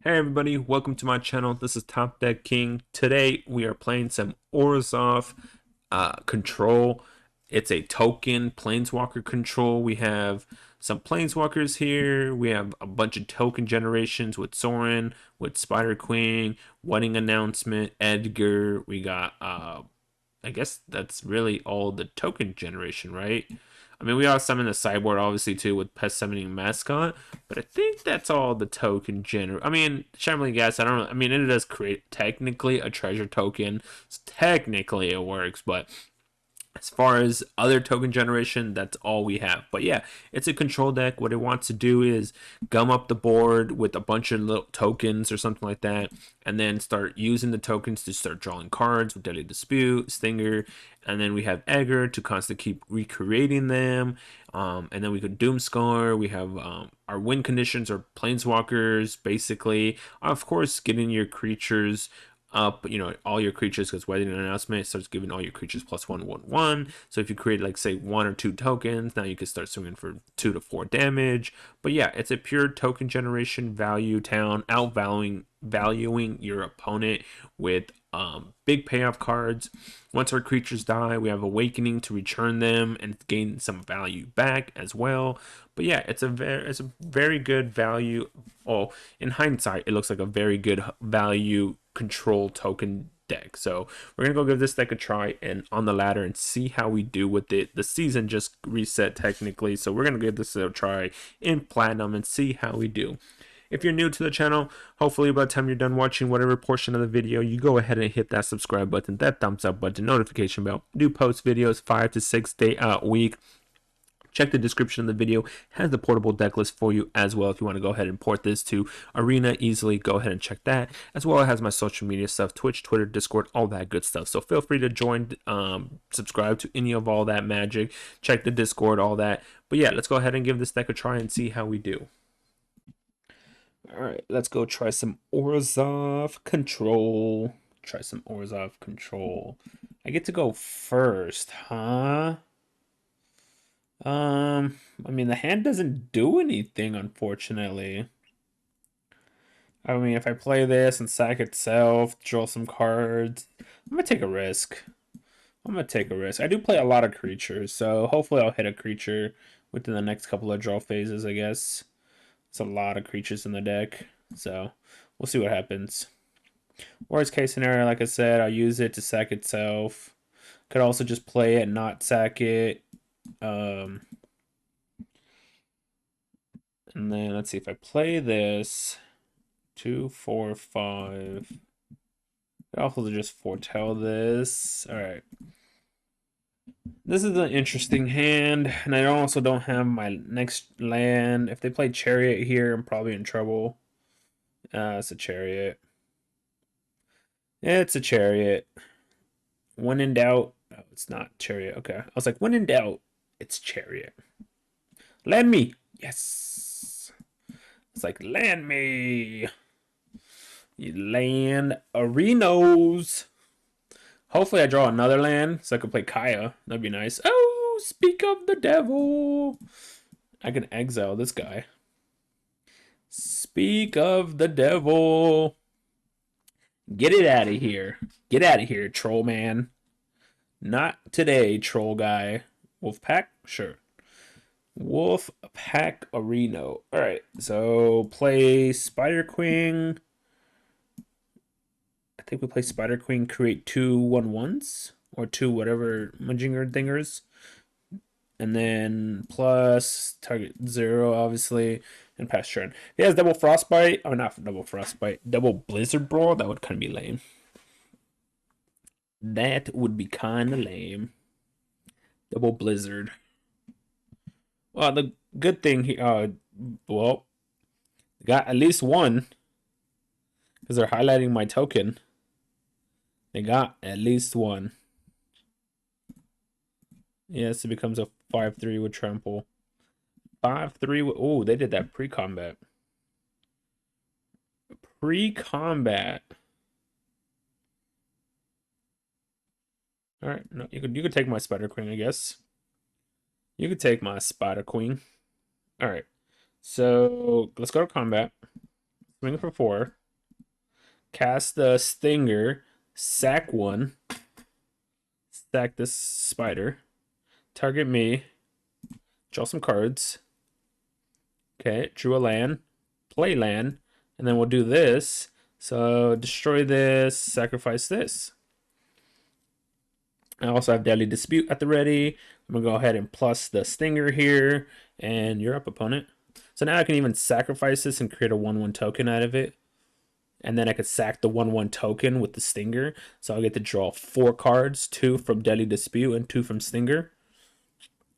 Hey everybody, welcome to my channel. This is Top Deck King. Today we are playing some Orzhov Control. It's a token Planeswalker control. We have some Planeswalkers here. We have a bunch of token generations with Sorin, with Spider Queen, Wedding Announcement, Edgar. We got I guess that's really all the token generation, right? I mean, we are summon the sideboard obviously too with Pest Summoning Mascot, but I think that's all the token gener. I mean, Shambling Gas. I don't know. I mean, it does create technically a treasure token, so technically it works, but as far as other token generation, that's all we have. But yeah, it's a control deck. What it wants to do is gum up the board with a bunch of little tokens or something like that, and then start using the tokens to start drawing cards with Deadly Dispute, Stinger, and then we have Egger to constantly keep recreating them. And then we could Doomscar. We have our win conditions are Planeswalkers, basically. Of course, getting your creatures up, all your creatures, because Wedding Announcement starts giving all your creatures +1/+1. So if you create, like, say, one or two tokens, now you can start swinging for 2 to 4 damage. But yeah, it's a pure token generation value town, valuing your opponent with big payoff cards. Once our creatures die, we have Awakening to return them and gain some value back as well. But yeah, it's a very good value. Oh, in hindsight, it looks like a very good value control token deck. So we're gonna go give this deck a try and on the ladder and see how we do with it. The season just reset technically, so we're gonna give this a try in platinum and see how we do. If you're new to the channel, hopefully by the time you're done watching whatever portion of the video, you go ahead and hit that subscribe button, that thumbs up button, notification bell. Do post videos 5 to 6 day a week. Check the description of the video, has the portable deck list for you as well. If you want to go ahead and port this to Arena easily, go ahead and check that. As well, it has my social media stuff, Twitch, Twitter, Discord, all that good stuff. So feel free to join, subscribe to any of all that magic, check the Discord, all that. But yeah, let's go ahead and give this deck a try and see how we do. All right, let's go try some Orzhov Control. Try some Orzhov Control. I get to go first, huh? I mean, the hand doesn't do anything, unfortunately. I mean, if I play this and sack itself, draw some cards, I'm gonna take a risk. I'm gonna take a risk. I do play a lot of creatures, so hopefully I'll hit a creature within the next couple of draw phases, I guess. It's a lot of creatures in the deck, so we'll see what happens. Worst case scenario, like I said, I'll use it to sack itself. Could also just play it and not sack it. Um, and then let's see if I play this 2, 4, 5. I also just foretell this. All right. This is an interesting hand, and I also don't have my next land. If they play Chariot here, I'm probably in trouble. It's a Chariot. It's a Chariot. When in doubt, oh, it's not Chariot. Okay. I was like, when in doubt, it's Chariot. Land me. Yes. It's like, land me. You land arenas. Hopefully I draw another land so I can play Kaya. That'd be nice. Oh, speak of the devil. I can exile this guy. Speak of the devil. Get it out of here. Get out of here, troll man. Not today, troll guy. Wolf pack? Sure. Wolf pack Arena. Alright, so play Spider Queen. I think we play Spider Queen, create 2/1/1s or two whatever Majinger dingers. And then plus target 0, obviously, and pass turn. If he has double Frostbite, or not double Frostbite, double Blizzard Brawl, that would kind of be lame. That would be kind of lame. Double Blizzard. Well, the good thing here, well, got at least one because they're highlighting my token. They got at least one. Yes, it becomes a 5/3 with trample. 5/3 with, oh, they did that pre-combat. Pre-combat. All right, no, you could take my Spider Queen, I guess. You could take my Spider Queen. All right, so let's go to combat. Swing for 4. Cast the Stinger. Sack 1. Sack this spider. Target me. Draw some cards. Okay, drew a land. Play land. And then we'll do this. So destroy this, sacrifice this. I also have Deadly Dispute at the ready. I'm going to go ahead and plus the Stinger here. And you're up, opponent. So now I can even sacrifice this and create a 1/1 token out of it. And then I could sack the 1/1 token with the Stinger. So I'll get to draw 4 cards, 2 from Deadly Dispute and 2 from Stinger.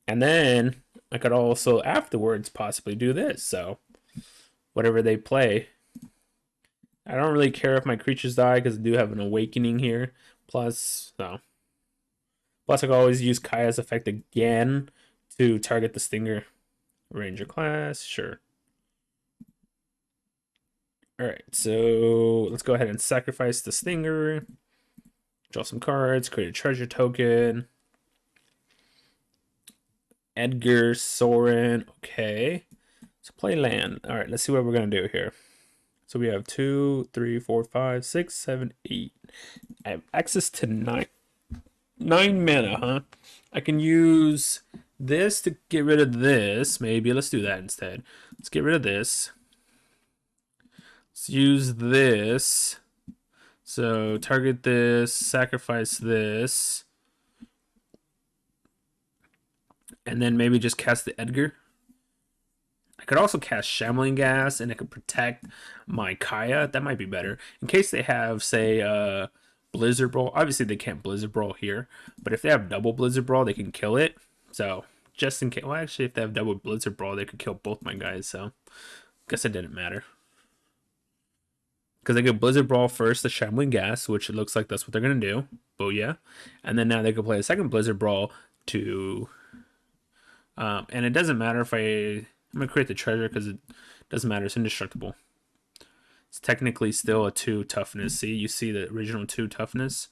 And then I could also afterwards possibly do this. So whatever they play. I don't really care if my creatures die because I do have an Awakening here. Plus I can always use Kaya's effect again to target the Stinger. Ranger class, sure. Alright, so let's go ahead and sacrifice the Stinger. Draw some cards, create a treasure token. Edgar, Soren, okay. So play land. Alright, let's see what we're going to do here. So we have 2, 3, 4, 5, 6, 7, 8. I have access to 9 mana, huh? I can use this to get rid of this. Maybe let's do that instead. Let's get rid of this. Let's use this. So target this, sacrifice this. And then maybe just cast the Edgar. I could also cast Shambling Gas and it could protect my Kaya. That might be better. In case they have, say, Blizzard Brawl. Obviously, they can't Blizzard Brawl here. But if they have double Blizzard Brawl, they can kill it. So, just in case. Well, actually, if they have double Blizzard Brawl, they could kill both my guys. So, guess it didn't matter. Because they could Blizzard Brawl first, the Shambling Gas, which it looks like that's what they're going to do. Booyah. And then now they could play a second Blizzard Brawl to... and it doesn't matter if I'm going to create the treasure because it doesn't matter. It's indestructible. It's technically still a 2 toughness. See, you see the original 2 toughness.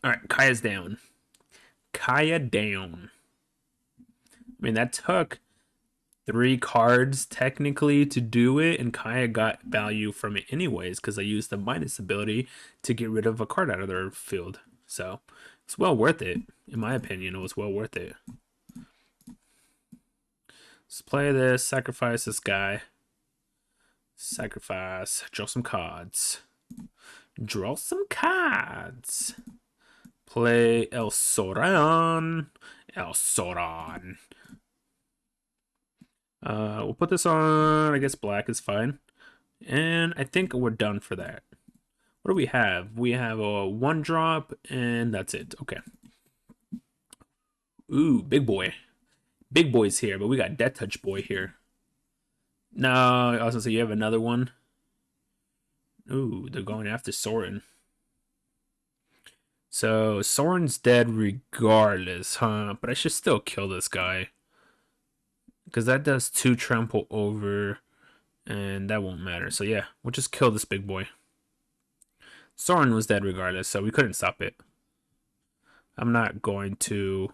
All right, Kaya's down. Kaya down. I mean, that took 3 cards technically to do it, and Kaya got value from it anyways because I used the minus ability to get rid of a card out of their field. So it's well worth it. In my opinion, it was well worth it. Let's play this, sacrifice this guy. Sacrifice, draw some cards. Draw some cards. Play El Soran. El Soran. We'll put this on, I guess black is fine. And I think we're done for that. What do we have? We have a 1-drop, and that's it. Okay. Ooh, big boy. Big boy's here, but we got Death Touch Boy here. No, I was gonna say you have another one. Ooh, they're going after Soren. So Soren's dead regardless, huh? But I should still kill this guy. Because that does 2 trample over, and that won't matter. So yeah, we'll just kill this big boy. Soren was dead regardless, so we couldn't stop it. I'm not going to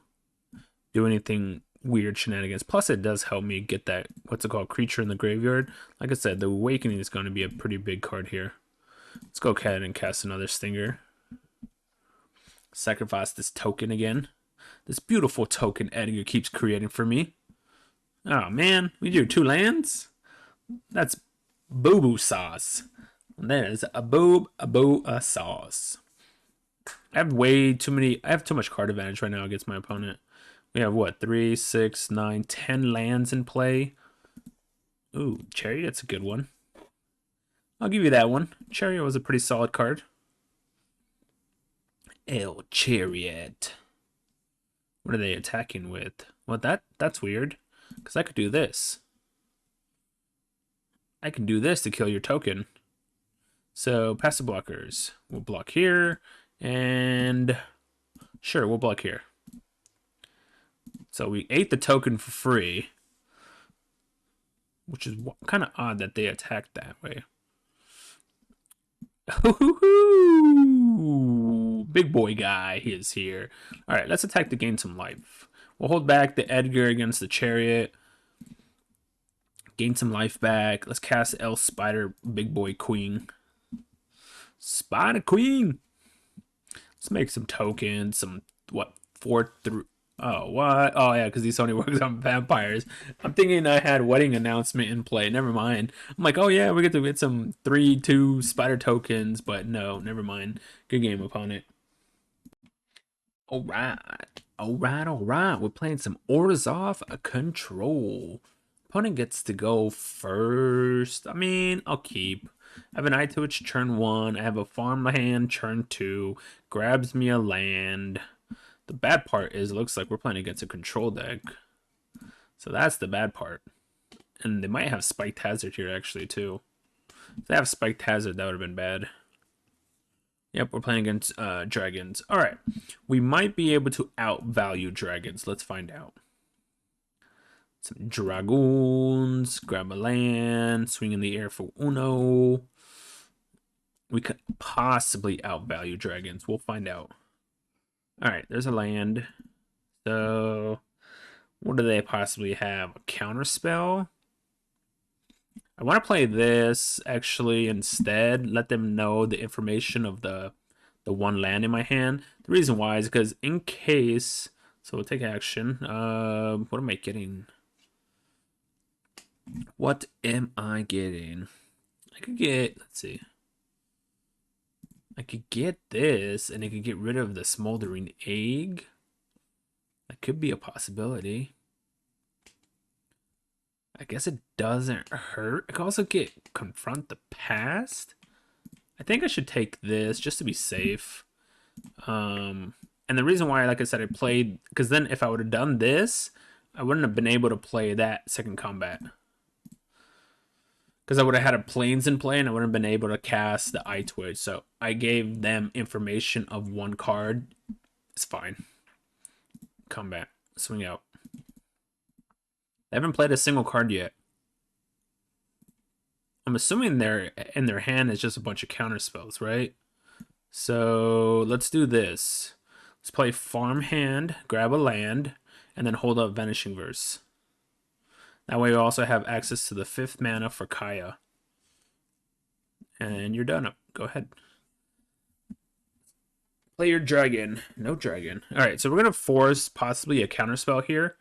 do anything weird shenanigans. Plus, it does help me get that, what's it called, creature in the graveyard. Like I said, the Awakening is going to be a pretty big card here. Let's go ahead and cast another Stinger. Sacrifice this token again. This beautiful token Edgar keeps creating for me. Oh man, we drew 2 lands? That's boo-boo sauce. That is a boo sauce. I have too much card advantage right now against my opponent. We have what, 3, 6, 9, 10 lands in play. Ooh, Chariot's a good one. I'll give you that one. Chariot was a pretty solid card. El Chariot. What are they attacking with? Well, that's weird. Because I could do this. I can do this to kill your token. So, passive blockers. We'll block here. And sure, we'll block here. So we ate the token for free. Which is kind of odd that they attacked that way. Big boy guy is here. Alright, let's attack to gain some life. We'll hold back the Edgar against the Chariot. Gain some life back. Let's cast L Spider Big Boy Queen. Spider Queen! Let's make some tokens. Some, what, 4 through... Oh, what? Oh, yeah, because these only works on vampires. I'm thinking I had wedding announcement in play. Never mind. I'm like, oh, yeah, we get to get some 3/2 spider tokens. But no, never mind. Good game, opponent. All right. All right, all right. We're playing some Orzhov Control. Opponent gets to go first. I mean, I'll keep. I have an eye twitch turn 1. I have a farmland turn 2. Grabs me a land. The bad part is it looks like we're playing against a control deck. So that's the bad part. And they might have Spiked Hazard here actually too. If they have Spiked Hazard, that would have been bad. Yep, we're playing against dragons. Alright. We might be able to outvalue dragons. Let's find out. Some dragoons. Grab a land. Swing in the air for uno. We could possibly outvalue dragons. We'll find out. Alright, there's a land. So, what do they possibly have? A counterspell? I want to play this, actually, instead. Let them know the information of the one land in my hand. The reason why is because in case... So, we'll take action. What am I getting? What am I getting? I could get... Let's see. I could get this, and I could get rid of the smoldering egg. That could be a possibility. I guess it doesn't hurt. I could also get confront the past. I think I should take this just to be safe. And the reason why, like I said, I played... Because then if I would have done this, I wouldn't have been able to play that second combat. Because I would have had a planes in play and I wouldn't have been able to cast the Eye Twitch. So I gave them information of one card. It's fine. Combat. Swing out. They haven't played a single card yet. I'm assuming they're in their hand is just a bunch of counter spells, right? So let's do this. Let's play farmhand, grab a land, and then hold up Vanishing Verse. That way we also have access to the 5th mana for Kaya. And you're done. Go ahead. Play your dragon. No dragon. Alright, so we're going to force possibly a counterspell here.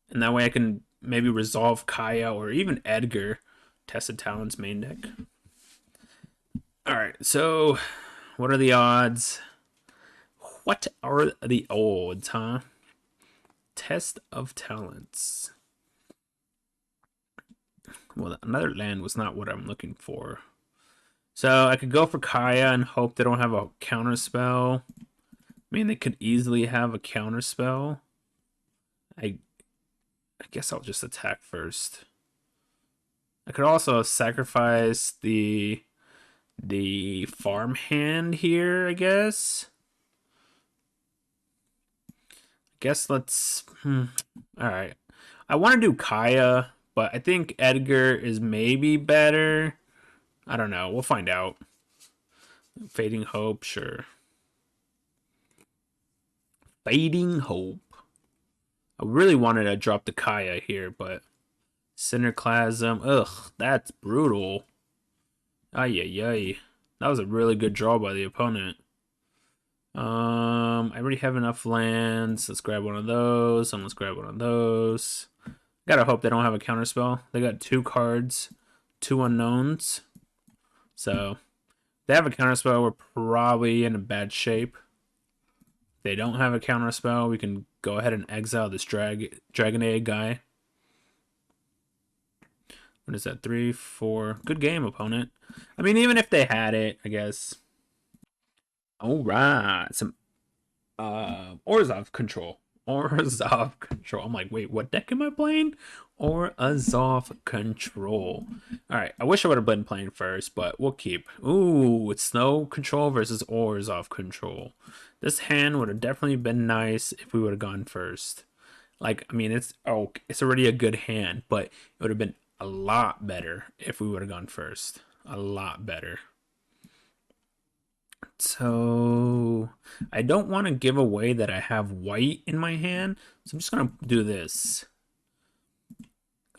And that way I can maybe resolve Kaya or even Edgar. Tested Talon's main deck. Alright, so what are the odds? What are the odds, huh? Test of Talents. Well, another land was not what I'm looking for. So I could go for Kaya and hope they don't have a counterspell. I mean, they could easily have a counterspell. I guess I'll just attack first. I could also sacrifice the farmhand here, I guess. Let's... Alright. I want to do Kaya, but I think Edgar is maybe better. I don't know. We'll find out. Fading Hope, sure. Fading Hope. I really wanted to drop the Kaya here, but... Cinderclasm. Ugh, that's brutal. Ay, ay, ay. That was a really good draw by the opponent. I already have enough lands. Let's grab one of those, and let's grab one of those. Gotta hope they don't have a counterspell. They got 2 cards, 2 unknowns. So, if they have a counterspell, we're probably in a bad shape. If they don't have a counterspell, we can go ahead and exile this Dragon Egg guy. What is that? 3, 4. Good game, opponent. I mean, even if they had it, I guess. Alright. Some Orzhov Control. Orzhov Control. I'm like, wait, what deck am I playing? Orzhov Control. Alright, I wish I would have been playing first, but we'll keep. Ooh, it's Snow Control versus Orzhov Control. This hand would have definitely been nice if we would have gone first. Like, I mean, it's already a good hand, but it would have been a lot better if we would have gone first. A lot better. So, I don't want to give away that I have white in my hand, so I'm just going to do this.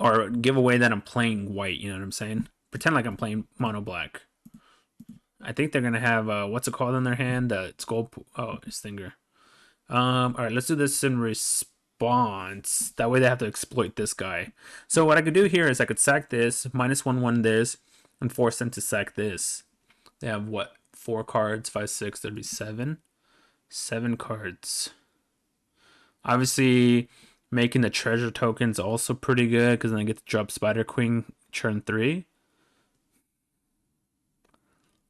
or give away that I'm playing white. You know what I'm saying? Pretend like I'm playing mono black. I think they're gonna have what's it called in their hand? It's gold. Oh, Stinger. All right, let's do this in response. That way they have to exploit this guy. So what I could do here is I could sack this, -1/1 this, and force them to sack this. They have what? 4 cards, 5, 6. There'd be 7. 7 cards. Obviously, making the treasure tokens also pretty good because then I get to drop Spider Queen turn 3.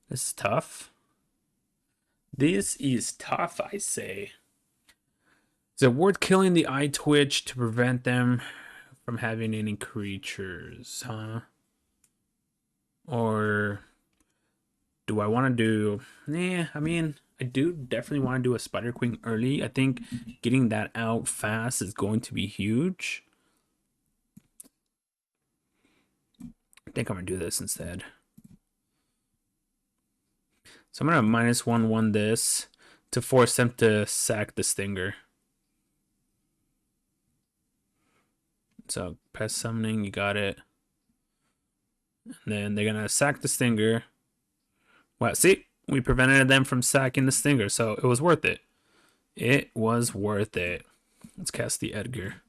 This is tough. This is tough, I say. Is it worth killing the Eye Twitch to prevent them from having any creatures, huh? Or do I want to do... I mean, I do definitely want to do a Spider Queen early. I think getting that out fast is going to be huge. I think I'm going to do this instead. So I'm going to -1/1 this to force them to sack the Stinger. So pest summoning, you got it. And then they're going to sack the Stinger. Well, see, we prevented them from sacking the Stinger, so it was worth it. It was worth it. Let's cast the Edgar.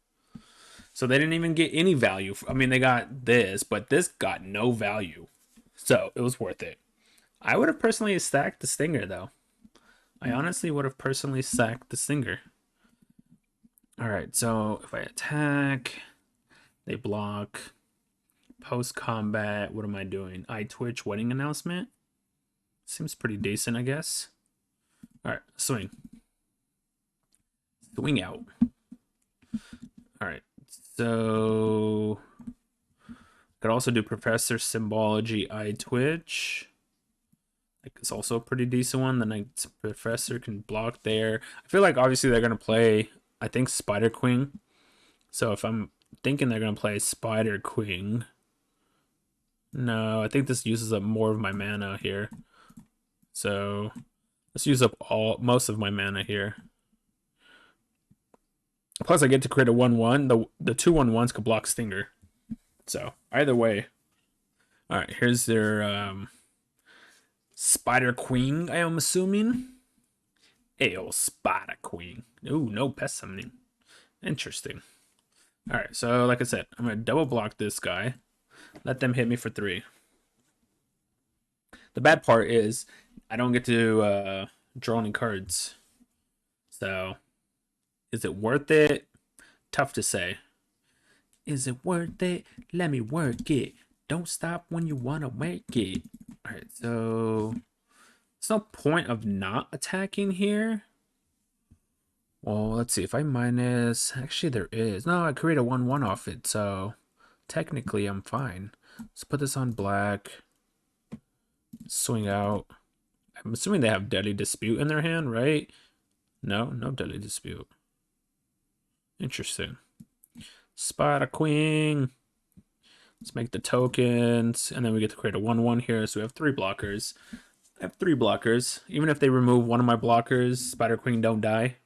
So they didn't even get any value. I mean, they got this, but this got no value. So it was worth it. I would have personally stacked the Stinger, though. I honestly would have personally sacked the Stinger. Alright, so if I attack, they block. Post-combat, what am I doing? Eye Twitch, wedding announcement? Seems pretty decent, I guess. Alright, swing. Swing out. Alright, so... could also do Professor Symbology, Eye Twitch. Like, it's also a pretty decent one. The Night Professor can block there. I feel like obviously they're going to play, I think, Spider Queen. So if I'm thinking they're going to play Spider Queen... No, I think this uses up more of my mana here. So let's use up most of my mana here. Plus I get to create a 1/1. The 2/1/1s could block Stinger. So either way. Alright, here's their Spider Queen, I am assuming. Ayo, Spider Queen. Ooh, no pest summoning. Interesting. Alright, so like I said, I'm gonna double block this guy. Let them hit me for 3. The bad part is I don't get to draw any cards. So, is it worth it? Tough to say. Is it worth it? Let me work it. Don't stop when you want to make it. Alright, so... there's no point of not attacking here. Well, let's see. If I minus... actually, there is. No, I create a 1/1 off it, so... technically, I'm fine. Let's put this on black. Swing out. I'm assuming they have Deadly Dispute in their hand, right? No, no Deadly Dispute. Interesting. Spider Queen. Let's make the tokens. And then we get to create a 1/1 here. So we have 3 blockers. I have 3 blockers. Even if they remove one of my blockers, Spider Queen don't die.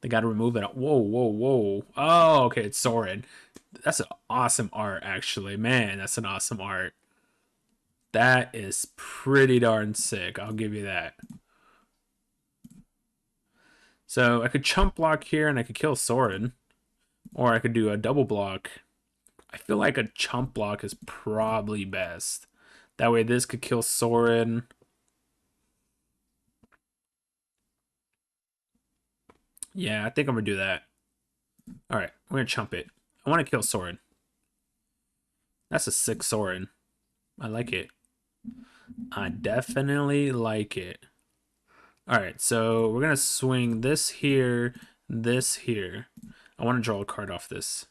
They got to remove it. Whoa, whoa, whoa. Oh, okay, it's Sorin. That's an awesome art, actually. Man, that's an awesome art. That is pretty darn sick. I'll give you that. So I could chump block here and I could kill Sorin. Or I could do a double block. I feel like a chump block is probably best. That way this could kill Sorin. Yeah, I think I'm going to do that. Alright, we're going to chump it. I want to kill Sorin. That's a 6 Sorin. I like it. I definitely like it. Alright, so we're going to swing this here, this here. I want to draw a card off this.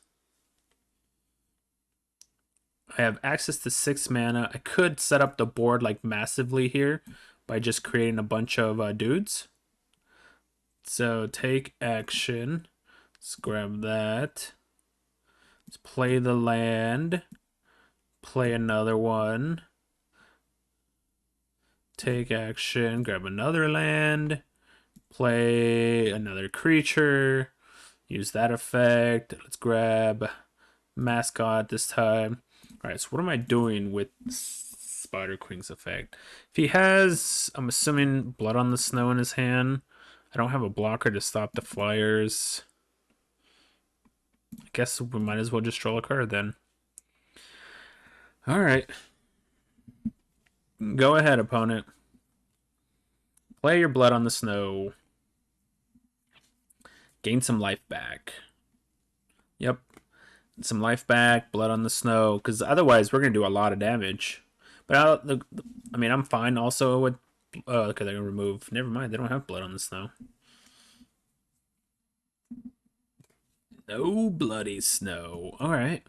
I have access to 6 mana. I could set up the board like massively here by just creating a bunch of dudes. So take action. Let's grab that. Let's play the land. Play another one. Take action. Grab another land. Play another creature. Use that effect. Let's grab mascot this time. Alright, so what am I doing with Spider Queen's effect? If he has, I'm assuming, Blood on the Snow in his hand. I don't have a blocker to stop the flyers. I guess we might as well just draw a card then. Alright. Go ahead, opponent. Play your Blood on the Snow. Gain some life back. Yep. Some life back, Blood on the Snow, because otherwise we're going to do a lot of damage. But I mean, I'm fine also with... okay, they're going to remove... Never mind, they don't have Blood on the Snow. No bloody snow. Alright.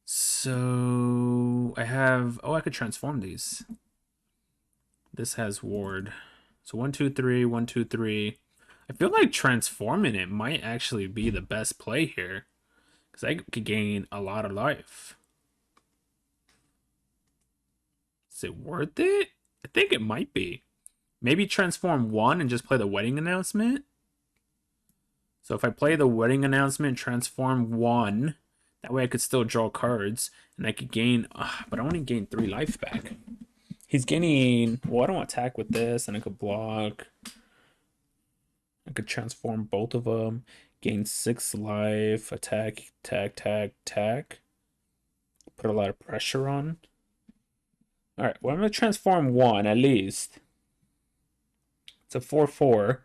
So... I have... Oh, I could transform these. This has ward. So 1, 2, 3, 1, 2, 3. I feel like transforming it might actually be the best play here. Because I could gain a lot of life. Is it worth it? I think it might be. Maybe transform 1 and just play the wedding announcement. So if I play the wedding announcement, transform 1. That way I could still draw cards. And I could gain... but I only gain 3 life back. He's gaining... Well, I don't attack with this. And I could block. I could transform both of them. Gain 6 life. Attack, attack, attack, attack. Put a lot of pressure on. Alright, well, I'm going to transform 1 at least. It's a 4/4.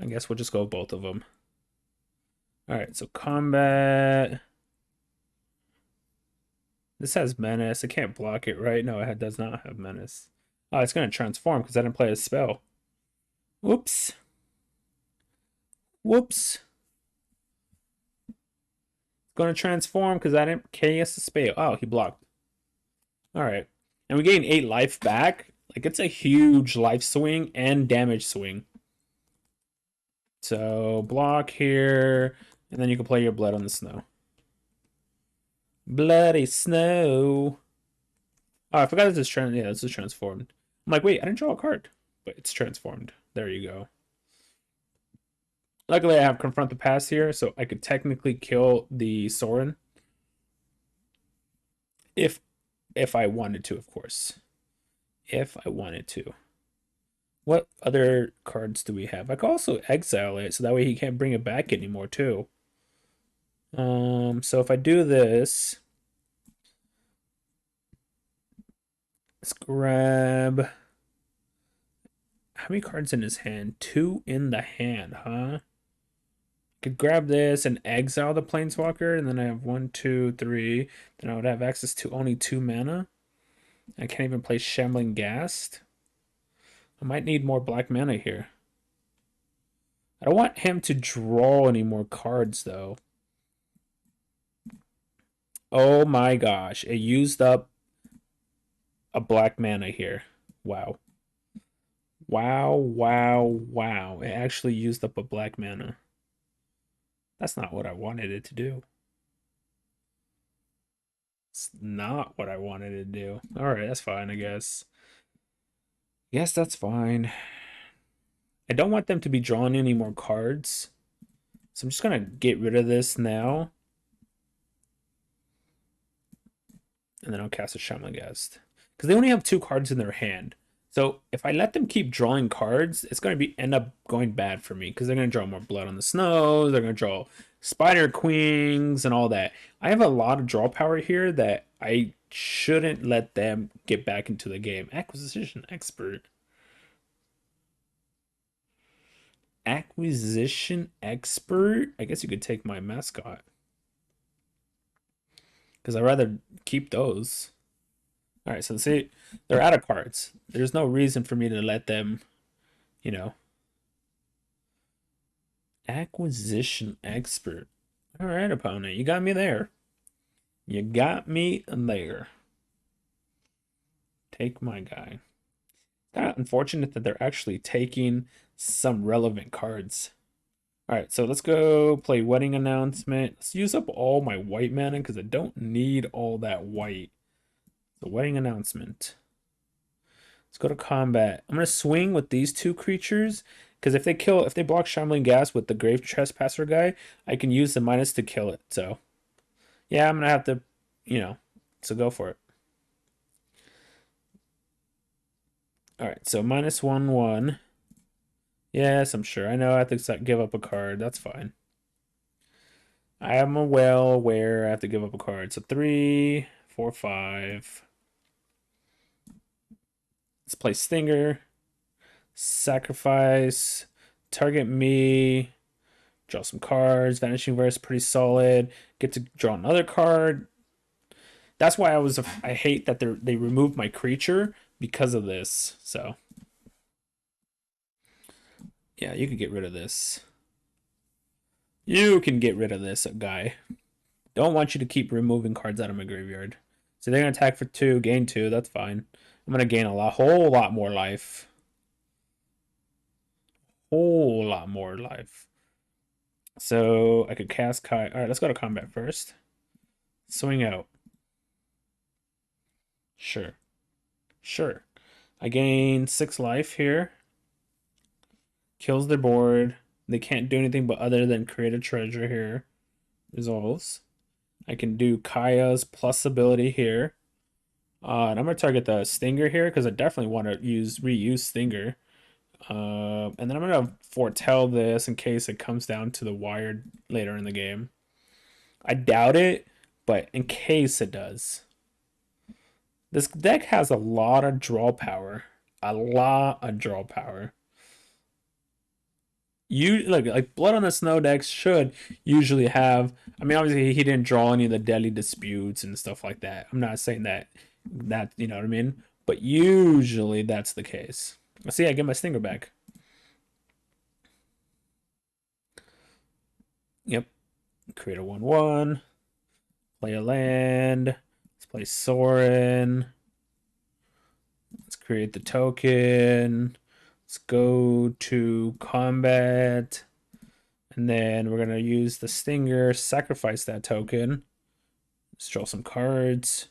I guess we'll just go with both of them. Alright, so combat. This has menace. I can't block it, right? No, it does not have menace. Oh, it's going to transform because I didn't play a spell. Whoops. Whoops. It's going to transform because I didn't cast a spell. Oh, he blocked. Alright. And we gain 8 life back. Like, it's a huge life swing and damage swing. So, block here. And then you can play your Blood on the Snow. Bloody Snow. Oh, I forgot this is this is transformed. I'm like, wait, I didn't draw a card. But it's transformed. There you go. Luckily, I have Confront the Past here, so I could technically kill the Sorin. If I wanted to, of course. If I wanted to. What other cards do we have? I could also exile it, so that way he can't bring it back anymore, too. So if I do this... Let's grab... How many cards in his hand? 2 in the hand, huh? Could grab this and exile the Planeswalker, and then I have 1, 2, 3. Then I would have access to only 2 mana. I can't even play Shambling Ghast. I might need more black mana here. I don't want him to draw any more cards, though. Oh my gosh. It used up a black mana here. Wow. Wow, wow, wow. It actually used up a black mana. That's not what I wanted it to do. It's not what I wanted it to do. Alright, that's fine, I guess. Yes, that's fine. I don't want them to be drawing any more cards. So I'm just going to get rid of this now. And then I'll cast a Shambling Ghast. Because they only have 2 cards in their hand. So if I let them keep drawing cards, it's going to end up going bad for me. Because they're going to draw more Blood on the Snow. They're going to draw Spider Queens and all that. I have a lot of draw power here that I shouldn't let them get back into the game. Acquisition Expert. Acquisition Expert? I guess you could take my mascot. Because I'd rather keep those. Alright, so see, they're out of cards. There's no reason for me to let them, you know. Acquisition Expert. Alright, opponent, you got me there. You got me there. Take my guy. It's kind of unfortunate that they're actually taking some relevant cards. Alright, so let's go play Wedding Announcement. Let's use up all my white mana because I don't need all that white. The Wedding Announcement. Let's go to combat. I'm going to swing with these 2 creatures Because if they block Shambling Gas with the Grave Trespasser guy, I can use the minus to kill it. So yeah, I'm gonna have to, you know, so go for it. All right, so -1/1. Yes, I'm sure. I know I have to give up a card. That's fine. I am well aware I have to give up a card. So 3, 4, 5. Let's play Stinger. Sacrifice. Target me. Draw some cards. Vanishing Verse, pretty solid. Get to draw another card. That's why I hate that they removed my creature because of this. So yeah, you can get rid of this. You can get rid of this guy. Don't want you to keep removing cards out of my graveyard. So they're gonna attack for 2, gain 2. That's fine. I'm gonna gain whole lot more life. Whole lot more life. So I could cast Kai. All right, let's go to combat first. Swing out. Sure. Sure. I gain 6 life here. Kills their board. They can't do anything but other than create a treasure here. Resolves. I can do Kaya's plus ability here. And I'm going to target the Stinger here because I definitely want to reuse Stinger. And then I'm going to foretell this in case it comes down to the wire later in the game. I doubt it, but in case it does. This deck has a lot of draw power. A lot of draw power. Like Blood on the Snow decks should usually have. I mean, obviously he didn't draw any of the Deadly Disputes and stuff like that. I'm not saying that you know what I mean, but usually that's the case. Let's see, I get my Stinger back. Yep, create a 1/1. Play a land. Let's play Sorin. Let's create the token. Let's go to combat. And then we're going to use the Stinger, sacrifice that token. Let's draw some cards.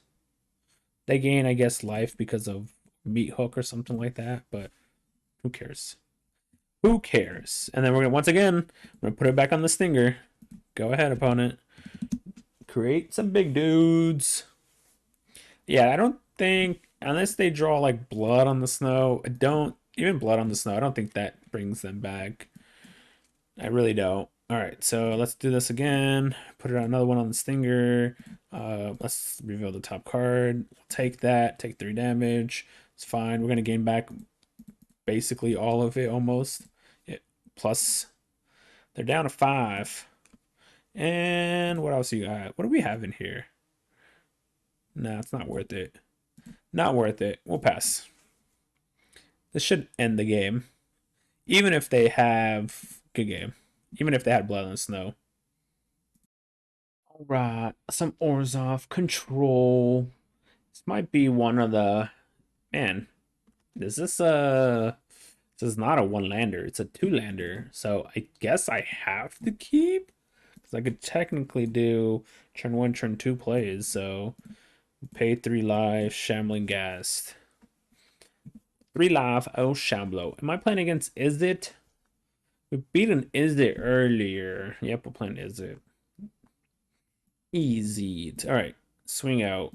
They gain, I guess, life because of Meat Hook or something like that, but who cares? Who cares? And then we're going to, once again, I'm going to put it back on the Stinger. Go ahead, opponent. Create some big dudes. Yeah, I don't think, unless they draw like Blood on the Snow, even Blood on the Snow, I don't think that brings them back. I really don't. All right, so let's do this again. Put it on another one on the Stinger. Let's reveal the top card. We'll take that. Take 3 damage. It's fine. We're gonna gain back basically all of it almost. Plus, they're down to 5. And what else you got? What do we have in here? No, it's not worth it. Not worth it. We'll pass. This should end the game. Even if they have good game. Even if they had Blood on the Snow. All right, some Orzhov Control. This might be one of the man. Is this this is not a 1-lander, it's a 2-lander. So I guess I have to keep because I could technically do turn 1, turn 2 plays. So pay 3 life, Shambling Ghast. 3 life, oh Shamblo. Am I playing against Izzet? We beat an Izzet earlier. Yep, we're playing Izzet. Easy. All right, swing out.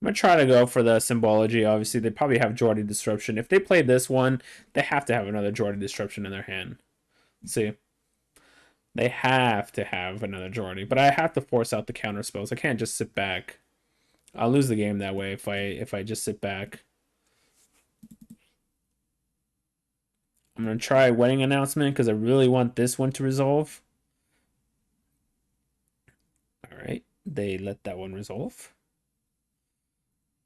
I'm gonna try to go for the symbology. Obviously, they probably have Jordy Disruption. If they play this one, they have to have another Jordy Disruption in their hand. See, they have to have another Jordy, but I have to force out the counter spells. I can't just sit back. I'll lose the game that way if I just sit back. I'm gonna try Wedding Announcement because I really want this one to resolve. All right, they let that one resolve.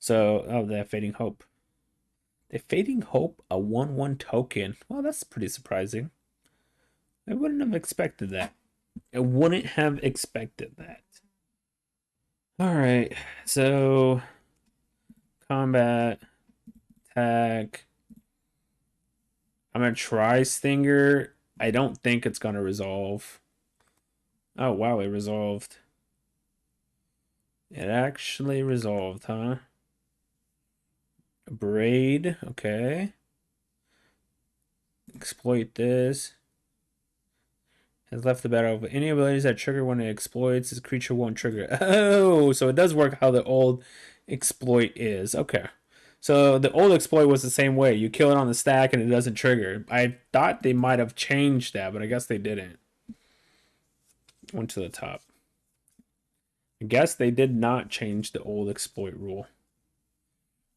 So, oh, they have Fading Hope. They Fading Hope, a 1/1 token. Well, that's pretty surprising. I wouldn't have expected that. I wouldn't have expected that. All right, so combat, attack. I'm gonna try Stinger. I don't think it's gonna resolve. Oh wow, it resolved. It actually resolved, huh? Braid, okay. exploit this. Has left the battle. But any abilities that trigger when it exploits, this creature won't trigger. Oh, so it does work how the old exploit is. Okay. So the old exploit was the same way. You kill it on the stack and it doesn't trigger. I thought they might have changed that, but I guess they didn't. Went to the top. I guess they did not change the old exploit rule.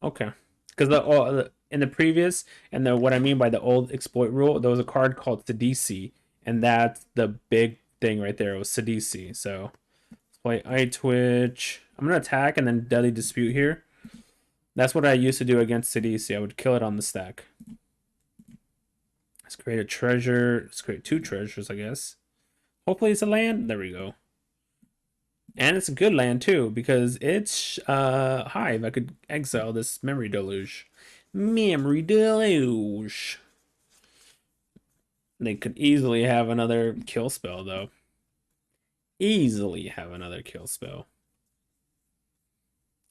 Okay. Because in the previous, and what I mean by the old exploit rule, there was a card called Sidisi, and that's the big thing right there. It was Sidisi. So let's play Eye Twitch. I'm gonna attack and then Deadly Dispute here. That's what I used to do against Sidisi. I would kill it on the stack. Let's create a treasure. Let's create 2 treasures, I guess. Hopefully it's a land. There we go. And it's a good land too, because it's Hive. I could exile this Memory Deluge. Memory Deluge. They could easily have another kill spell though. Easily have another kill spell.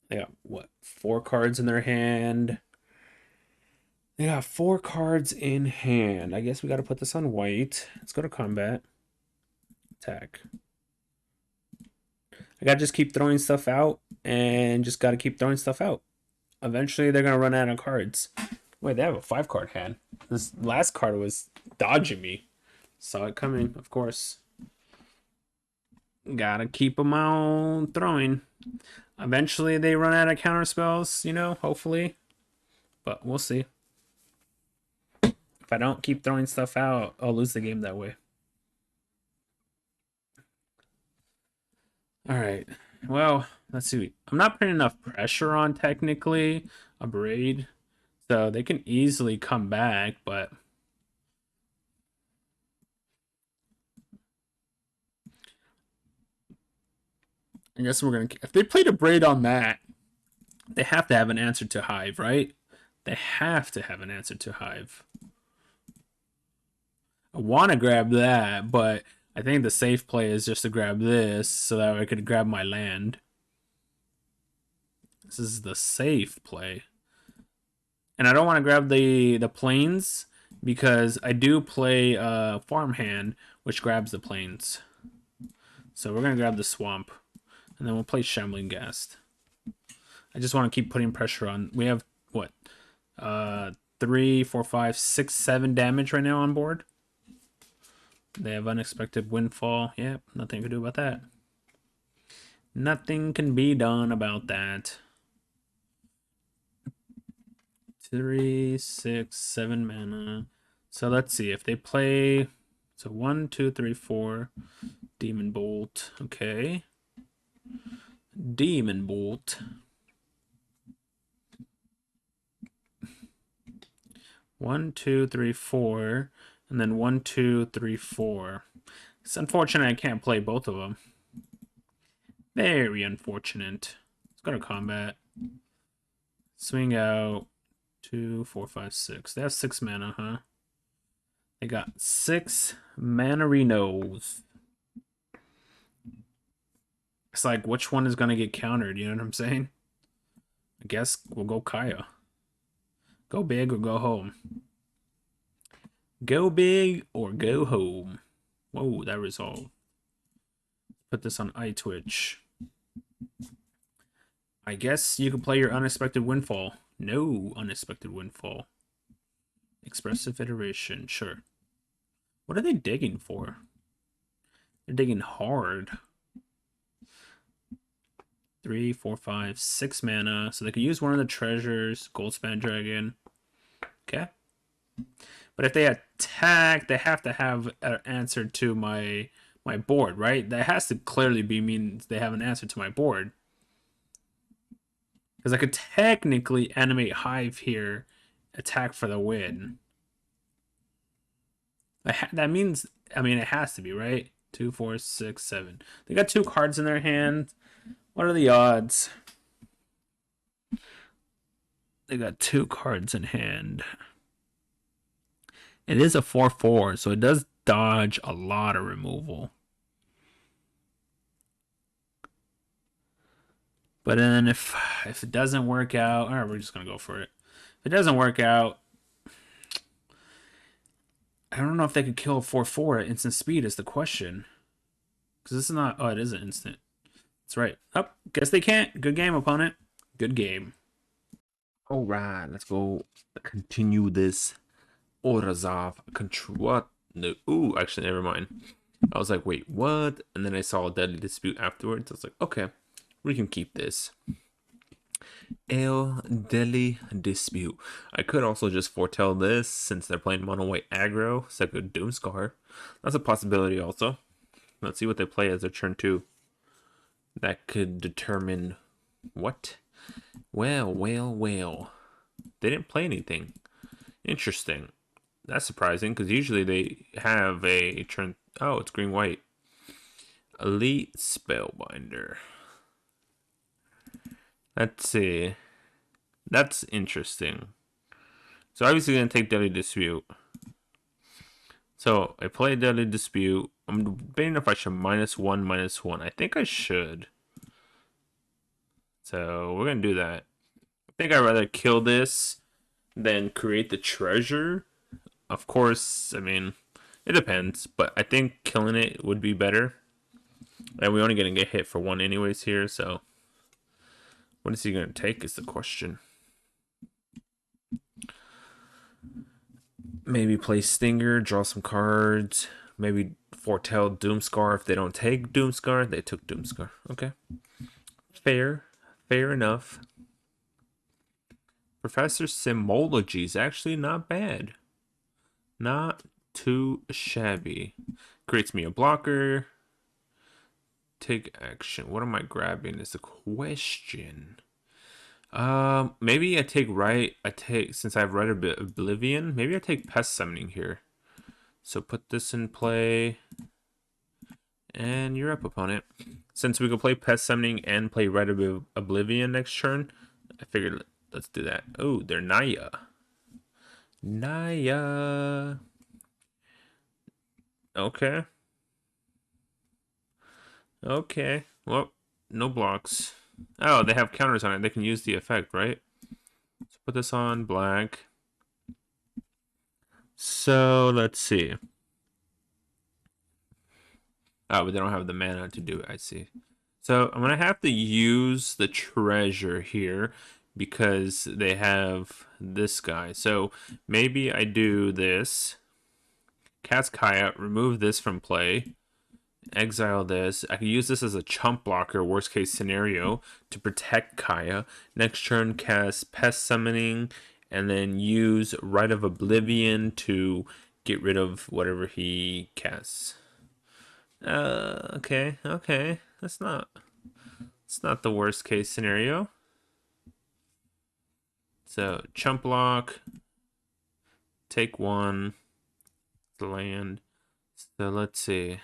They got what? 4 cards in their hand. They got 4 cards in hand. I guess we gotta put this on white. Let's go to combat. Attack. I gotta just keep throwing stuff out and just gotta keep throwing stuff out. Eventually they're gonna run out of cards. Wait, they have a 5-card hand. This last card was dodging me. Saw it coming, of course. Gotta keep them on throwing. Eventually they run out of counter spells, you know, hopefully. But we'll see. If I don't keep throwing stuff out, I'll lose the game that way. Alright. Well, let's see. I'm not putting enough pressure on, technically, a Braid. So they can easily come back, but I guess we're gonna. If they played a Braid on that, they have to have an answer to Hive, right? They have to have an answer to Hive. I want to grab that, but I think the safe play is just to grab this so that I could grab my land. This is the safe play. And I don't want to grab the plains because I do play farmhand, which grabs the plains. So we're going to grab the swamp. And then we'll play Shambling Ghast. I just want to keep putting pressure on. We have, what? 3, 4, 5, 6, 7 damage right now on board. They have Unexpected Windfall. Yep, nothing I can do about that. Nothing can be done about that. 3, 6, 7 mana. So let's see if they play. So 1, 2, 3, 4. Demon Bolt. Okay. Demon Bolt. One, two, three, 4, and then 1, 2, 3, 4. It's unfortunate I can't play both of them. Very unfortunate. Let's go to combat. Swing out. 2, 4, 5, 6. They have 6 mana, huh? They got 6 Manarinos. It's like, which one is going to get countered? You know what I'm saying? I guess we'll go Kaya. Go big or go home. Go big or go home. Whoa, that resolved. Put this on iTwitch. I guess you can play your Unexpected Windfall. No Unexpected Windfall. Expressive Iteration, sure. What are they digging for? They're digging hard. 3, 4, 5, 6 mana. So they could use one of the treasures. Goldspan Dragon. Okay. But if they attack, they have to have an answer to my board, right? That has to clearly be means they have an answer to my board. Because I could technically animate Hive here, attack for the win. That means, I mean, it has to be, right? 2, 4, 6, 7. They got 2 cards in their hand. What are the odds? They got 2 cards in hand. It is a 4/4, so it does dodge a lot of removal. But then if it doesn't work out, all right, we're just gonna go for it. If it doesn't work out, I don't know if they could kill a 4/4 at instant speed is the question. Because this is not... Oh, it is an instant. That's right. Oh, guess they can't. Good game, opponent. Good game. All right, let's go continue this Orzhov Control. What? No. Ooh, actually, never mind. I was like, wait, what? And then I saw a Deadly Dispute afterwards. I was like, okay, we can keep this. Deadly Dispute. I could also just foretell this since they're playing mono white aggro. So I could Doomscar. That's a possibility also. Let's see what they play as their turn 2. That could determine what? Well. They didn't play anything. Interesting. That's surprising because usually they have a turn. Oh, it's green white. Elite Spellbinder. Let's see. That's interesting. So obviously gonna take Deadly Dispute. So I play Deadly Dispute. I'm debating if I should -1/-1. I think I should. So we're gonna do that. I think I'd rather kill this than create the treasure. Of course, I mean, it depends, but I think killing it would be better. And we're only gonna get hit for 1 anyways here, so what is he gonna take is the question. Maybe play Stinger, draw some cards. Maybe foretell Doomscar if they don't take Doomscar. They took Doomscar. Okay. Fair enough. Professor Simology is actually not bad. Not too shabby. Creates me a blocker. Take action. What am I grabbing is the question. Maybe I take since I've read a bit Oblivion, maybe I take Pest Summoning here. So put this in play. And you're up, opponent. Since we can play Pest Summoning and play Red Oblivion next turn, I figured let's do that. Oh, they're Naya. Okay. Okay. Well, no blocks. Oh, they have counters on it. They can use the effect, right? Let's put this on black. So, let's see. Oh, but they don't have the mana to do it, I see. So, I'm going to have to use the treasure here because they have this guy. So, maybe I do this. Cast Kaya, remove this from play. Exile this. I can use this as a chump blocker, worst case scenario, to protect Kaya. Next turn, cast Pest Summoning, and then use Rite of Oblivion to get rid of whatever he casts. Okay. It's not the worst case scenario. So chump block, take 1, land. So let's see.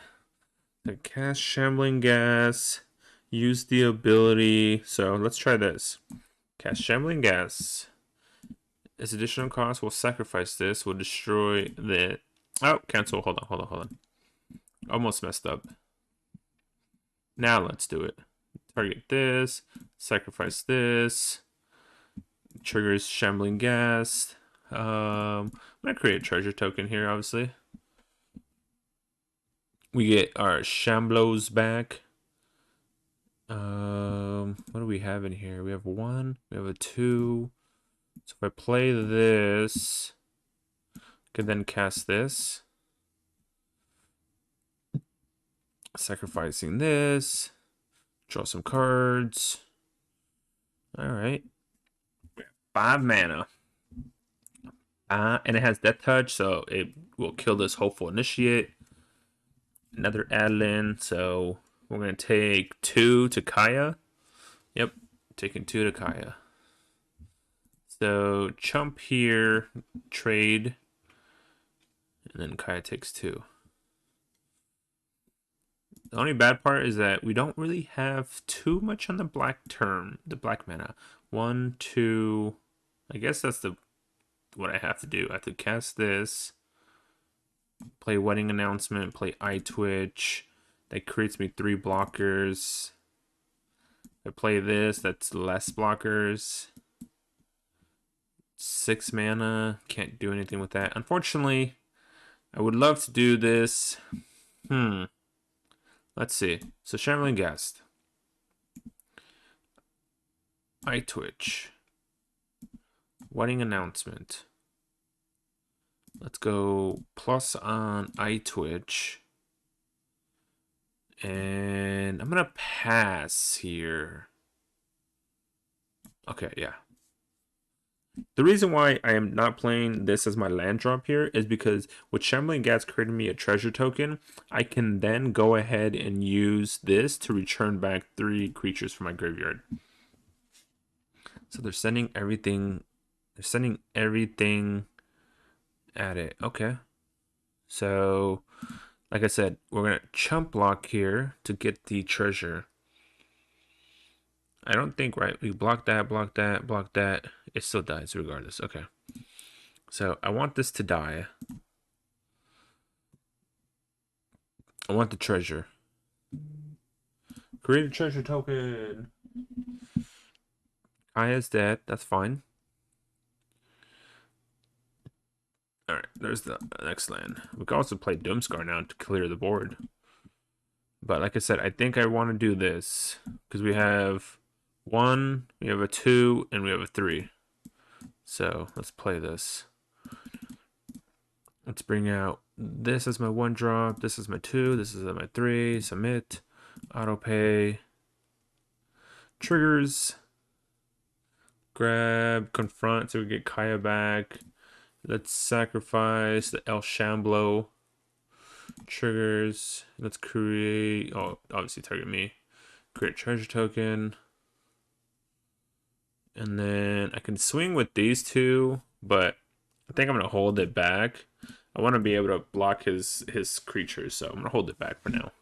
The cast Shambling Gas, use the ability. So let's try this. Cast Shambling Gas. Its additional cost will sacrifice this, will destroy the... Oh, cancel. Hold on. Almost messed up. Now let's do it. Target this, sacrifice this, triggers Shambling Gas. I'm gonna create a treasure token here, obviously. We get our Shamblos back. What do we have in here? We have 1, we have a 2. So if I play this, I can then cast this. Sacrificing this. Draw some cards. Alright. 5 mana. And it has Death Touch, so it will kill this Hopeful Initiate. Another Adeline, so we're going to take 2 to Kaya. Yep, taking 2 to Kaya. So chump here, trade, and then Kaya takes 2. The only bad part is that we don't really have too much on the black mana. 1, 2, I guess that's what I have to do. I have to cast this, play Wedding Announcement, play Eye Twitch. That creates me 3 blockers. I play this, that's less blockers. 6 mana, can't do anything with that. Unfortunately, I would love to do this. Let's see. So Shambling Guest. iTwitch. Wedding announcement. Let's go plus on iTwitch. And I'm gonna pass here. Okay, yeah. The reason why I am not playing this as my land drop here is because with Shambling Gas creating me a treasure token, I can then go ahead and use this to return back 3 creatures from my graveyard. So they're sending everything. They're sending everything at it. Okay. So, like I said, we're gonna chump block here to get the treasure. I don't think, right? We block that, block that, block that. It still dies regardless. Okay. So I want this to die. I want the treasure. Create a treasure token. Kaya's dead. That's fine. Alright, there's the next land. We can also play Doomscar now to clear the board. But like I said, I think I want to do this. Because we have 1, we have a 2, and we have a 3. So let's play this. Let's bring out this as my 1 drop. This is my 2. This is my 3. Submit. Auto pay. Triggers. Grab. Confront so we get Kaya back. Let's sacrifice the El Shamblo. Triggers. Let's create. Oh, obviously target me. Create treasure token. And then I can swing with these 2, but I think I'm gonna hold it back. I want to be able to block his creatures, so I'm gonna hold it back for now.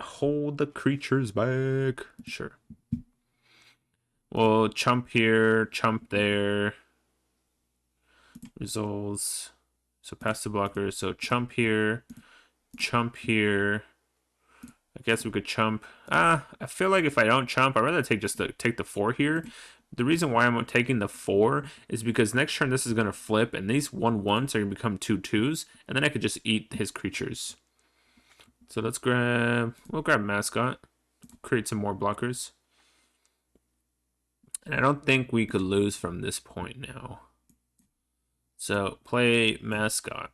Hold the creatures back. Sure. Well, chump here, chump there. Results. So pass the blocker. So chump here, chump here. I guess we could chump. I feel like if I don't chump, I'd rather take take the 4 here. The reason why I'm taking the 4 is because next turn this is going to flip, and these 1/1s are going to become 2/2s, and then I could just eat his creatures. So let's we'll grab Mascot, create some more blockers. And I don't think we could lose from this point now. So play Mascot.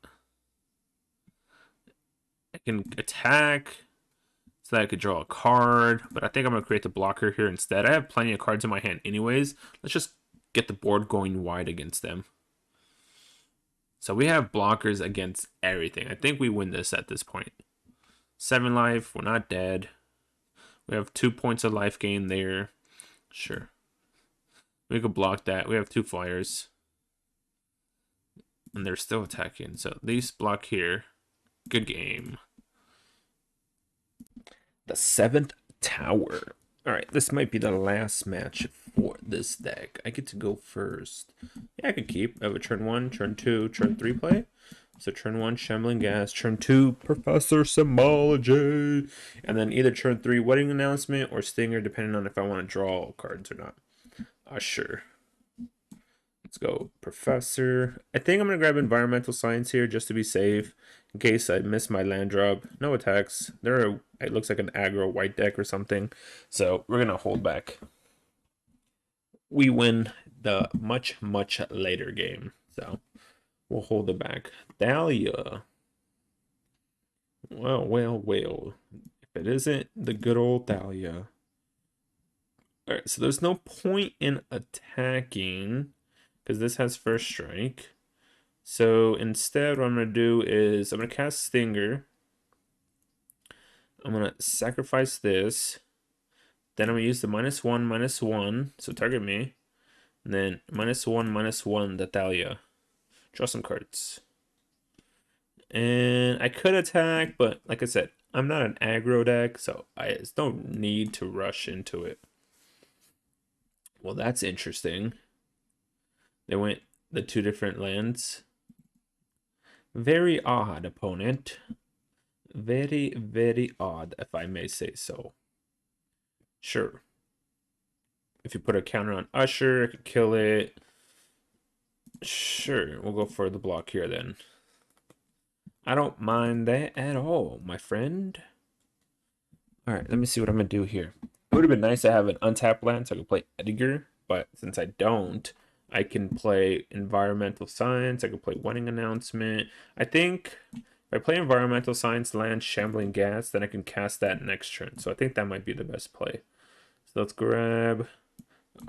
I can attack so that I could draw a card, but I think I'm going to create the blocker here instead. I have plenty of cards in my hand anyways. Let's just get the board going wide against them. So we have blockers against everything. I think we win this at this point. 7 life, we're not dead. We have 2 points of life gain there. Sure. We could block that. We have 2 flyers. And they're still attacking. So these block here. Good game. The 7th tower. Alright, this might be the last match for this deck. I get to go first. Yeah, I could keep. I have a turn 1, turn 2, turn 3 play. So turn 1, Shambling Gas. Turn 2, Professor Symbology. And then either turn 3, Wedding Announcement or Stinger, depending on if I want to draw cards or not. Sure. Let's go Professor. I think I'm going to grab Environmental Science here just to be safe. In case I miss my land drop. No attacks. It looks like an aggro white deck or something. So we're going to hold back. We win the much, much later game. So we'll hold it back. Thalia. Well. If it isn't the good old Thalia. Alright, so there's no point in attacking because this has first strike. So instead, what I'm going to do is I'm going to cast Stinger. I'm going to sacrifice this. Then I'm going to use the -1/-1. So target me. And then -1/-1 the Thalia. Draw some cards. And I could attack, but like I said, I'm not an aggro deck, so there's no need to rush into it. Well, that's interesting. They went the 2 different lands. Very odd, opponent. Very, very odd, if I may say so. Sure. If you put a counter on Usher, I could kill it. Sure, we'll go for the block here then. I don't mind that at all, my friend. All right, let me see what I'm gonna do here. It would have been nice to have an untapped land so I could play Edgar, but since I don't, I can play Environmental Science. I can play Wedding Announcement. I think if I play Environmental Science, land Shambling Gas, then I can cast that next turn. So I think that might be the best play. So let's grab.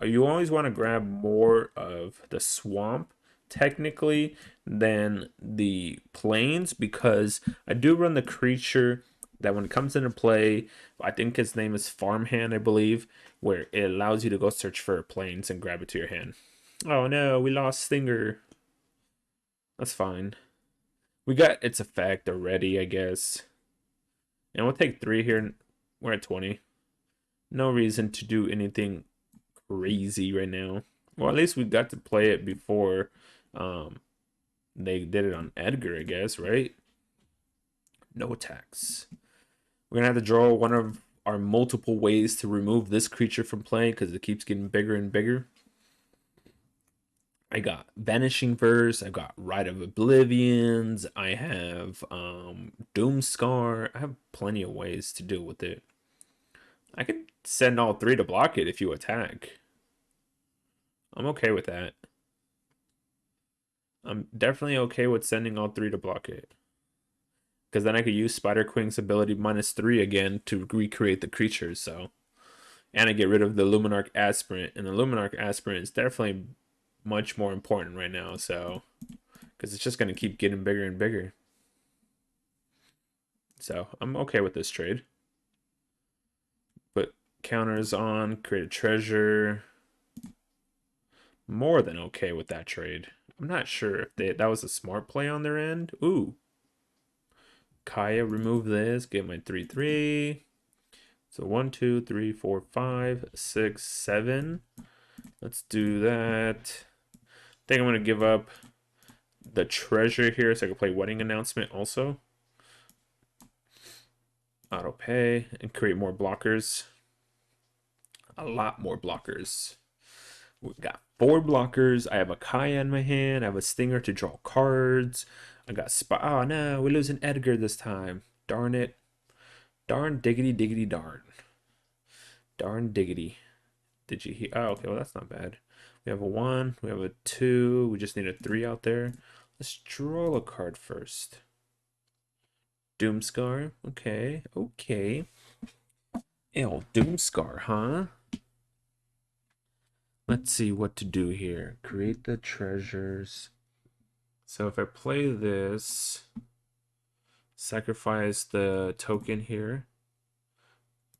You always want to grab more of the swamp, technically, than the plains, because I do run the creature that when it comes into play, I think his name is Farmhand, I believe, where it allows you to go search for plains and grab it to your hand. Oh no, we lost Stinger. That's fine. We got its effect already, I guess. And we'll take 3 here. We're at 20. No reason to do anything crazy right now. Well, at least we got to play it before um, they did it on Edgar, I guess, right? No attacks. We're gonna have to draw one of our multiple ways to remove this creature from play because it keeps getting bigger and bigger. I got Vanishing Verse, I got Rite of Oblivions, I have Doomscar. I have plenty of ways to deal with it. I could send all 3 to block it if you attack. I'm okay with that. I'm definitely okay with sending all 3 to block it. Because then I could use Spider Queen's ability -3 again to recreate the creatures, so. And I get rid of the Luminarch Aspirant. And the Luminarch Aspirant is definitely much more important right now, so. Because it's just going to keep getting bigger and bigger. So I'm okay with this trade. Put counters on, create a treasure. More than okay with that trade. I'm not sure if that was a smart play on their end. Ooh. Kaya, remove this, get my 3/3. So 1, 2, 3, 4, 5, 6, 7. Let's do that. I think I'm gonna give up the treasure here so I can play Wedding Announcement also. Auto pay and create more blockers. A lot more blockers. We got 4 blockers. I have a Kaya in my hand. I have a Stinger to draw cards. I got Oh no, we're losing Edgar this time. Darn it. Darn diggity diggity darn. Darn diggity. Did you hear? Oh, okay, well, that's not bad. We have a 1, we have a 2, we just need a 3 out there. Let's draw a card first. Doomscar, okay, okay. Ew, Doomscar, huh? Let's see what to do here. Create the treasures. So if I play this, sacrifice the token here,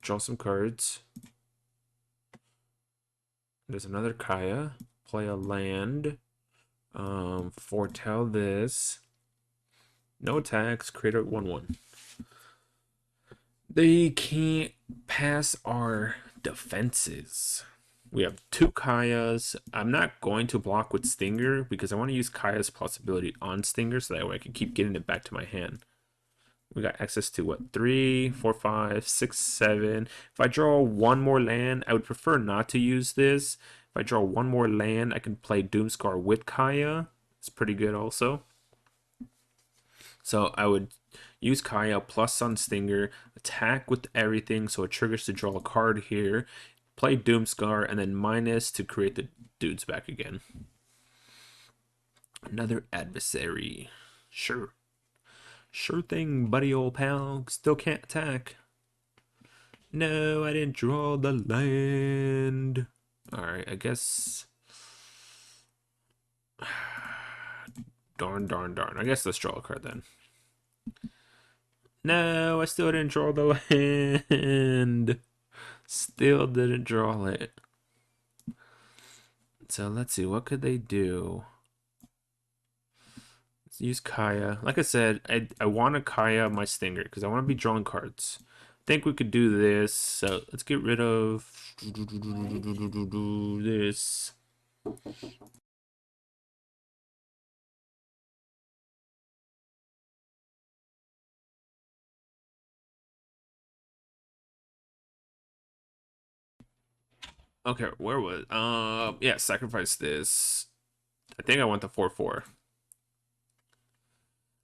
draw some cards. There's another Kaya. Play a land. Foretell this. No attacks. Create a 1/1. They can't pass our defenses. We have 2 Kayas. I'm not going to block with Stinger because I want to use Kaya's possibility on Stinger so that way I can keep getting it back to my hand. We got access to what? 3, 4, 5, 6, 7. If I draw 1 more land, I would prefer not to use this. If I draw 1 more land, I can play Doomscar with Kaya. It's pretty good also. So I would use Kaya plus Sun Stinger, attack with everything so it triggers to draw a card here, play Doomscar, and then minus to create the dudes back again. Another adversary. Sure. Sure thing, buddy, old pal. Still can't attack. No, I didn't draw the land. Alright, I guess. Darn, darn, darn. I guess let's draw a card then. No, I still didn't draw the land. Still didn't draw it. So let's see, what could they do? Let's use Kaya. Like I said, I want to Kaya my Stinger because I want to be drawing cards. I think we could do this. So let's get rid of this. Okay, where was yeah, sacrifice this. I think I want the 4/4.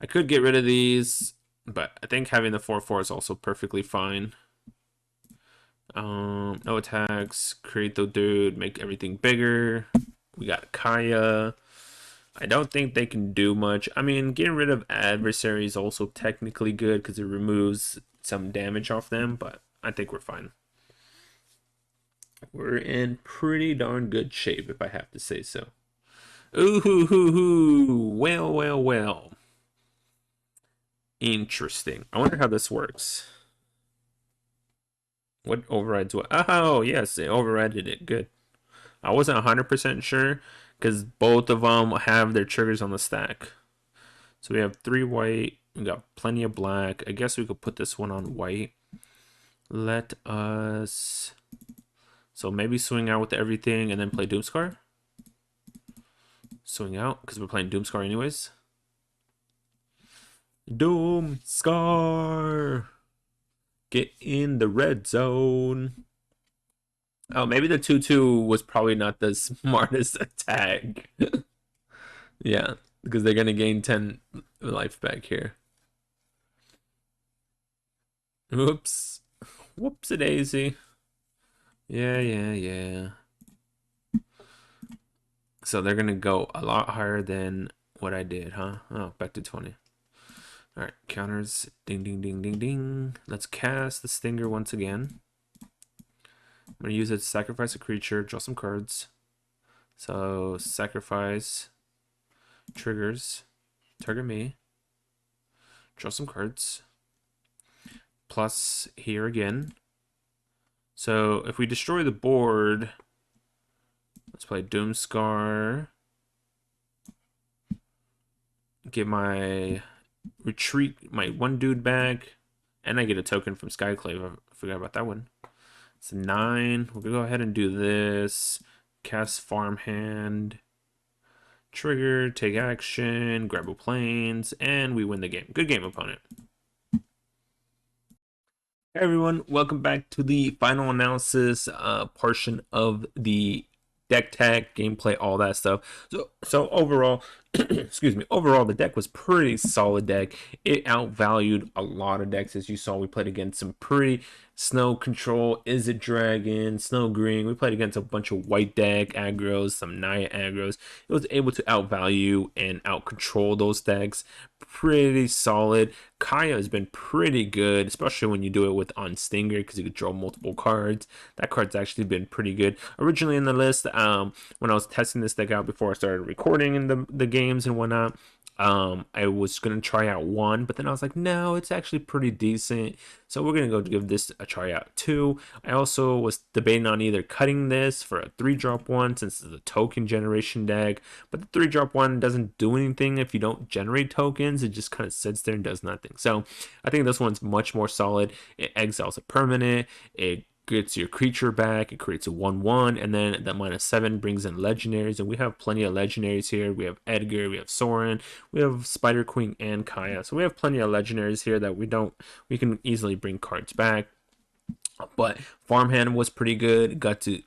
I could get rid of these, but I think having the 4/4 is also perfectly fine. No attacks, create the dude, make everything bigger. We got Kaya. I don't think they can do much. I mean, getting rid of adversary is also technically good because it removes some damage off them, but I think we're fine. We're in pretty darn good shape, if I have to say so. Ooh, hoo, hoo, hoo. Well, well, well. Interesting. I wonder how this works. What overrides what? Oh, yes, it overrided it. Good. I wasn't 100% sure because both of them have their triggers on the stack. So we have 3 white. We got plenty of black. I guess we could put this one on white. Let us... So maybe swing out with everything and then play Doomscar. Swing out because we're playing Doomscar anyways. Doomscar! Get in the red zone. Oh, maybe the 2/2 was probably not the smartest attack. Yeah, because they're gonna gain 10 life back here. Oops. Whoopsie daisy. Yeah, yeah, yeah. So they're gonna go a lot higher than what I did, huh? Oh, back to 20. Alright, counters. Ding, ding, ding, ding, ding. Let's cast the Stinger once again. I'm gonna use it to sacrifice a creature, draw some cards. So, sacrifice, triggers, target me, draw some cards. Plus here again. So, if we destroy the board, let's play Doomscar. Get my retreat, my one dude back. And I get a token from Skyclave. I forgot about that one. It's 9. We'll go ahead and do this. Cast Farmhand. Trigger, take action, grab a planes, and we win the game. Good game, opponent. Hey everyone, welcome back to the final analysis portion of the deck tech, gameplay, all that stuff. So overall, excuse me, overall the deck was pretty solid deck. It outvalued a lot of decks. As you saw, we played against some pretty Snow Control, Izzet Dragons, Snow Green. We played against a bunch of white deck aggros, some Naya aggros. It was able to outvalue and outcontrol those decks. Pretty solid. Kaya has been pretty good, especially when you do it with on Stinger because you could draw multiple cards. That card's actually been pretty good. Originally in the list, when I was testing this deck out before I started recording in the games and whatnot, I was gonna try out 1, but then I was like, no, it's actually pretty decent. So we're gonna go give this a try out 2. I also was debating on either cutting this for a 3-drop one since it's a token generation deck, but the 3-drop one doesn't do anything if you don't generate tokens. It just kind of sits there and does nothing. So I think this one's much more solid. It exiles a permanent. It gets your creature back. It creates a 1/1, and then that -7 brings in legendaries, and we have plenty of legendaries here. We have Edgar, we have Soren, we have Spider Queen and Kaya. So we have plenty of legendaries here that we can easily bring cards back. But Farmhand was pretty good. Got to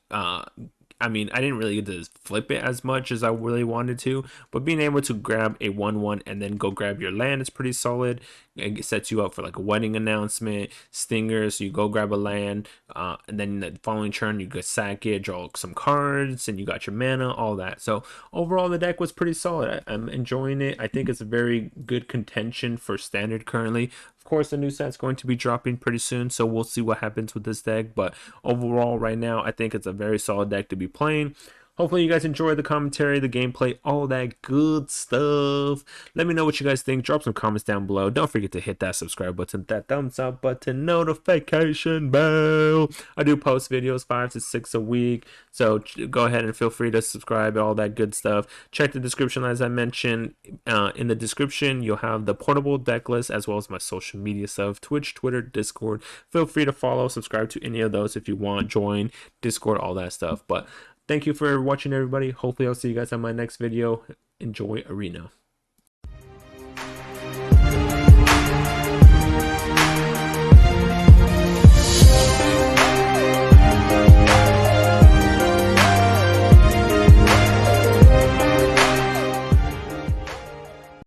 I mean, I didn't really get to flip it as much as I really wanted to, but being able to grab a 1/1 and then go grab your land is pretty solid. It sets you up for like a wedding announcement, Stinger, so you go grab a land, and then the following turn you could sack it, draw some cards, and you got your mana, all that. So overall, the deck was pretty solid. I'm enjoying it. I think it's a very good contention for Standard currently. Of course, the new set's going to be dropping pretty soon, so we'll see what happens with this deck. But overall, right now, I think it's a very solid deck to be playing. Hopefully you guys enjoy the commentary, the gameplay, all that good stuff. Let me know what you guys think. Drop some comments down below. Don't forget to hit that subscribe button, that thumbs up button, notification bell. I do post videos 5 to 6 a week, so go ahead and feel free to subscribe, all that good stuff. Check the description, as I mentioned. In the description, you'll have the portable deck list as well as my social media stuff, Twitch, Twitter, Discord. Feel free to follow, subscribe to any of those if you want, join Discord, all that stuff. But thank you for watching, everybody. Hopefully I'll see you guys on my next video. Enjoy Arena.